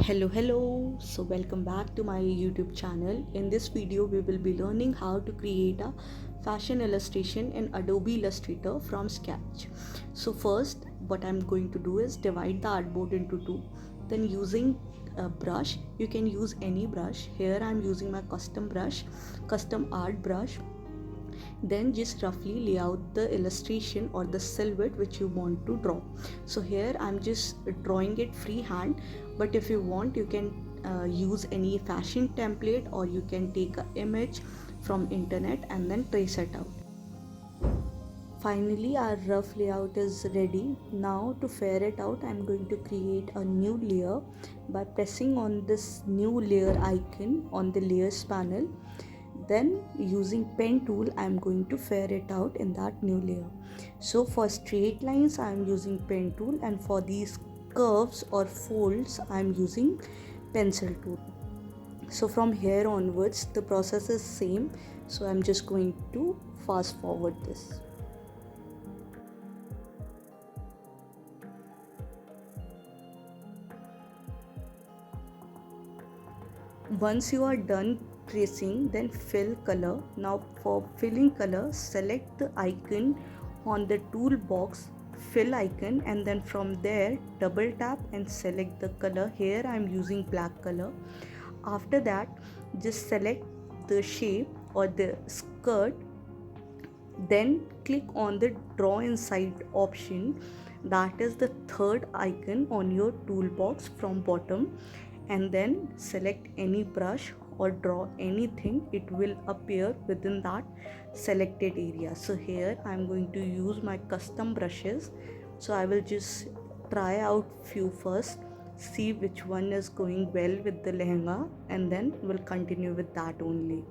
Hello. So welcome back to my YouTube channel. In this video we will be learning how to create a fashion illustration in Adobe Illustrator from scratch. So first what I'm going to do is divide the artboard into two. Then using a brush, you can use any brush. Here I'm using my custom art brush. Then just roughly lay out the illustration or the silhouette which you want to draw. So here I'm just drawing it freehand, but if you want you can use any fashion template, or you can take an image from internet and then trace it out. Finally our rough layout is ready. Now to fare it out, I'm going to create a new layer by pressing on this new layer icon on the layers panel. Then using pen tool I'm going to fare it out in that new layer. So for straight lines I'm using pen tool, and for these curves or folds I'm using pencil tool. So from here onwards the process is same, so I'm just going to fast forward this. Once you are done tracing, then fill color. Now for filling color, select the icon on the toolbox, fill icon, and then from there double tap and select the color. Here I am using black color. After that just select the shape or the skirt, then click on the draw inside option, that is the third icon on your toolbox from bottom, and then select any brush or draw anything. It will appear within that selected area. So here I'm going to use my custom brushes, so I will just try out few first, see which one is going well with the lehenga, and then we'll continue with that only.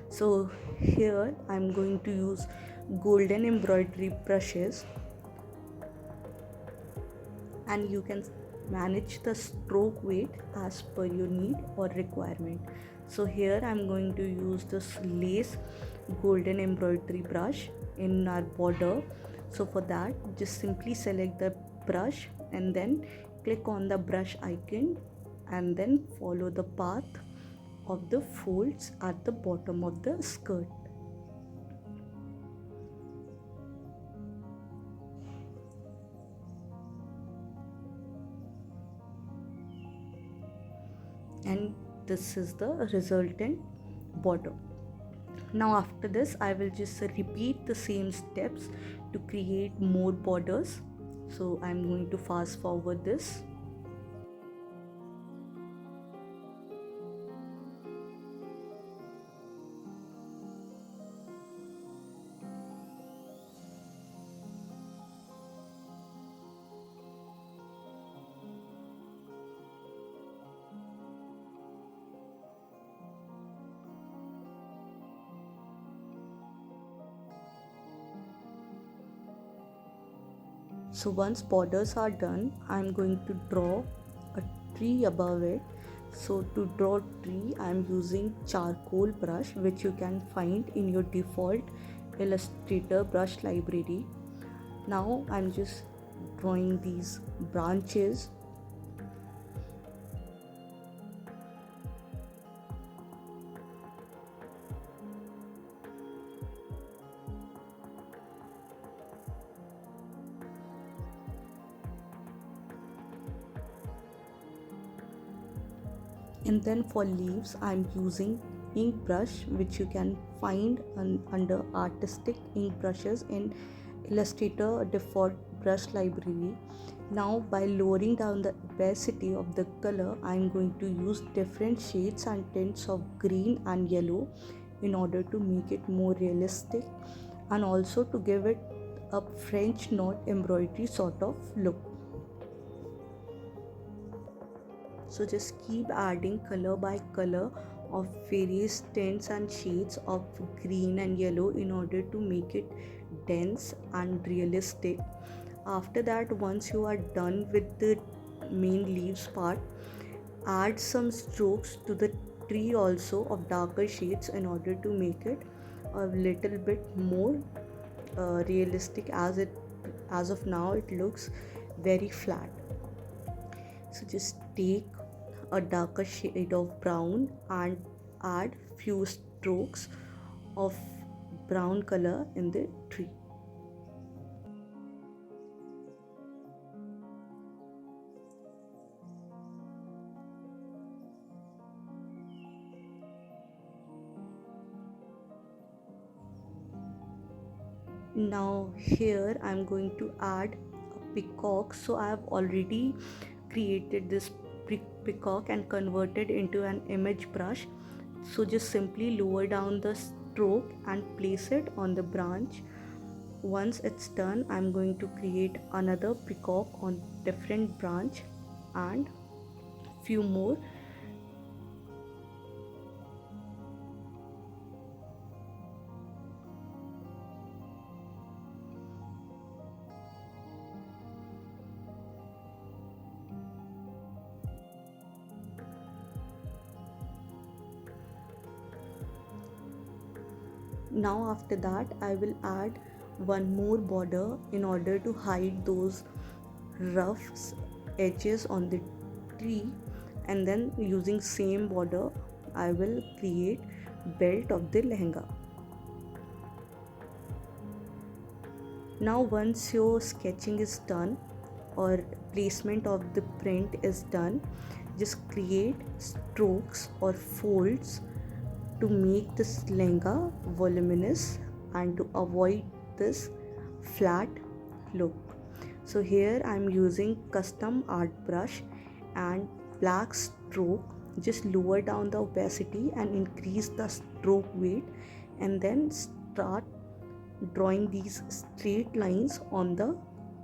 So here I'm going to use golden embroidery brushes, and you can manage the stroke weight as per your need or requirement. So here I'm going to use this lace golden embroidery brush in our border. So for that just simply select the brush and then click on the brush icon, and then follow the path of the folds at the bottom of the skirt. And this is the resultant border. Now after this I will just repeat the same steps to create more borders. So I'm going to fast forward this. So once borders are done, I'm going to draw a tree above it. So to draw tree, I'm using charcoal brush, which you can find in your default Illustrator brush library. Now I'm just drawing these branches. And then for leaves I'm using ink brush, which you can find under artistic ink brushes in Illustrator default brush library. Now by lowering down the opacity of the color, I'm going to use different shades and tints of green and yellow in order to make it more realistic, and also to give it a French knot embroidery sort of look. So just keep adding color by color of various tints and shades of green and yellow in order to make it dense and realistic. After that, once you are done with the main leaves part, add some strokes to the tree also of darker shades in order to make it a little bit more realistic, as of now it looks very flat. So just take a darker shade of brown and add few strokes of brown color in the tree. Now here I'm going to add a peacock. So I have already created this peacock and converted into an image brush. So just simply lower down the stroke and place it on the branch. Once it's done, I'm going to create another peacock on different branch and few more. Now after that I will add one more border in order to hide those rough edges on the tree, and then using same border I will create belt of the lehenga. Now once your sketching is done or placement of the print is done, just create strokes or folds to make this lehenga voluminous and to avoid this flat look. So here I'm using custom art brush and black stroke. Just lower down the opacity and increase the stroke weight, and then start drawing these straight lines on the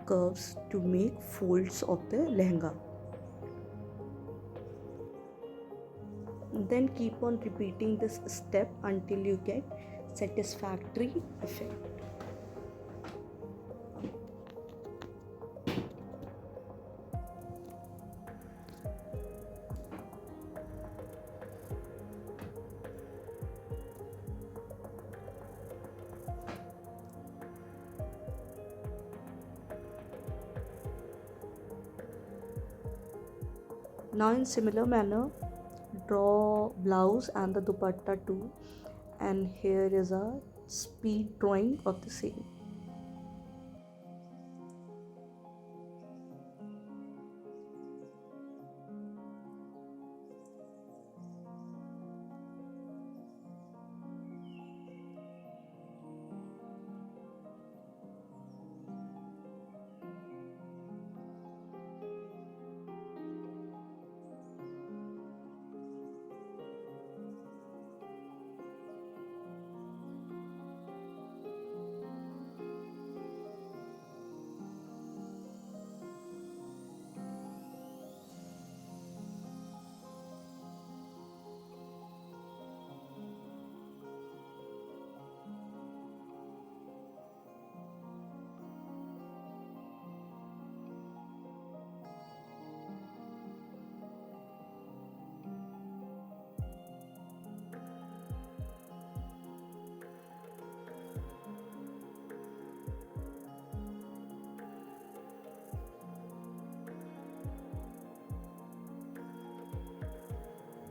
curves to make folds of the lehenga. Then keep on repeating this step until you get satisfactory effect. Now in similar manner, draw blouse and the dupatta too, and here is a speed drawing of the same.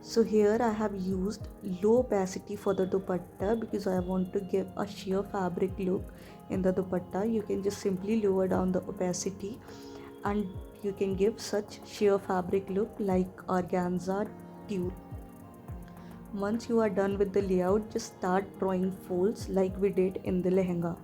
So here I have used low opacity for the dupatta because I want to give a sheer fabric look in the dupatta. You can just simply lower down the opacity and you can give such sheer fabric look like organza tulle. Once you are done with the layout, just start drawing folds like we did in the lehenga.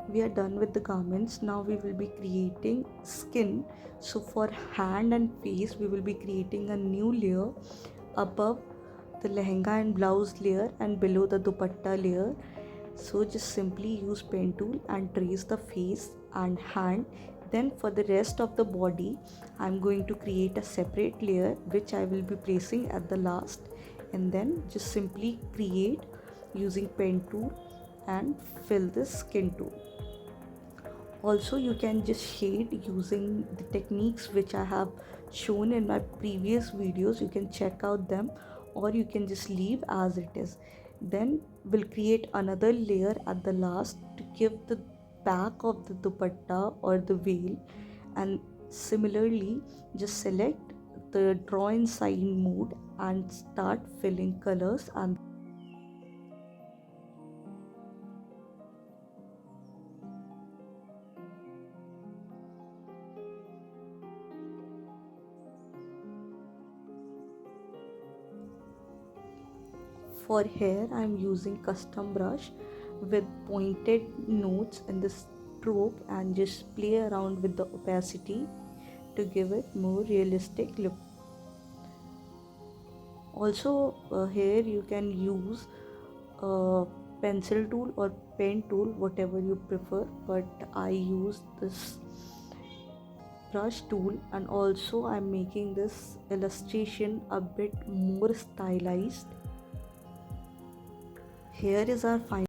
We are done with the garments. Now we will be creating skin. So for hand and face we will be creating a new layer above the lehenga and blouse layer and below the dupatta layer. So just simply use pen tool and trace the face and hand. Then for the rest of the body I'm going to create a separate layer which I will be placing at the last, and then just simply create using pen tool and fill the skin tone. Also, you can just shade using the techniques which I have shown in my previous videos. You can check out them, or you can just leave as it is. Then we'll create another layer at the last to give the back of the dupatta or the veil. And similarly, just select the draw in sign mode and start filling colors. And for hair, I'm using custom brush with pointed nodes in the stroke and just play around with the opacity to give it more realistic look. Also, here you can use a pencil tool or pen tool, whatever you prefer, but I use this brush tool. And also I'm making this illustration a bit more stylized. Here is our final